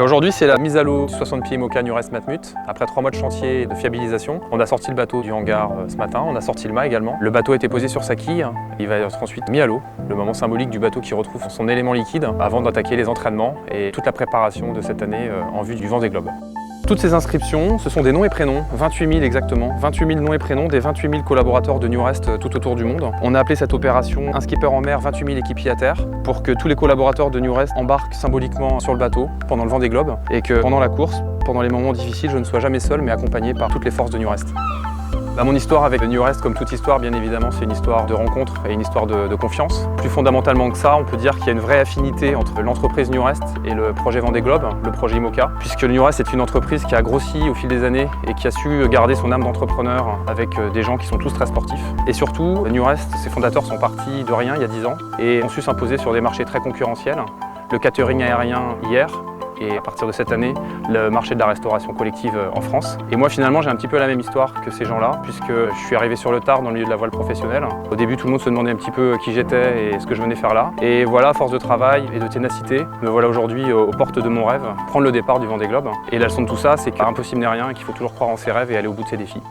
Aujourd'hui, c'est la mise à l'eau du 60 pieds IMOCA Newrest Matmut. Après 3 mois de chantier et de fiabilisation, on a sorti le bateau du hangar ce matin, on a sorti le mât également. Le bateau a été posé sur sa quille, il va être ensuite mis à l'eau, le moment symbolique du bateau qui retrouve son élément liquide avant d'attaquer les entraînements et toute la préparation de cette année en vue du Vendée Globe. Toutes ces inscriptions, ce sont des noms et prénoms, 28 000 exactement, 28 000 noms et prénoms des 28 000 collaborateurs de Newrest tout autour du monde. On a appelé cette opération Un skipper en mer, 28 000 équipiers à terre, pour que tous les collaborateurs de Newrest embarquent symboliquement sur le bateau pendant le Vendée Globe et que pendant la course, pendant les moments difficiles, je ne sois jamais seul mais accompagné par toutes les forces de Newrest. Mon histoire avec Newrest, comme toute histoire, bien évidemment, c'est une histoire de rencontre et une histoire de confiance. Plus fondamentalement que ça, on peut dire qu'il y a une vraie affinité entre l'entreprise Newrest et le projet Vendée Globe, le projet IMOCA, puisque le Newrest est une entreprise qui a grossi au fil des années et qui a su garder son âme d'entrepreneur avec des gens qui sont tous très sportifs. Et surtout, Newrest, ses fondateurs sont partis de rien il y a 10 ans et ont su s'imposer sur des marchés très concurrentiels. Le catering aérien hier, et à partir de cette année, le marché de la restauration collective en France. Et moi finalement j'ai un petit peu la même histoire que ces gens-là, puisque je suis arrivé sur le tard dans le milieu de la voile professionnelle. Au début tout le monde se demandait un petit peu qui j'étais et ce que je venais faire là. Et voilà, à force de travail et de ténacité, me voilà aujourd'hui aux portes de mon rêve, prendre le départ du Vendée Globe. Et la leçon de tout ça, c'est qu'impossible n'est rien et qu'il faut toujours croire en ses rêves et aller au bout de ses défis.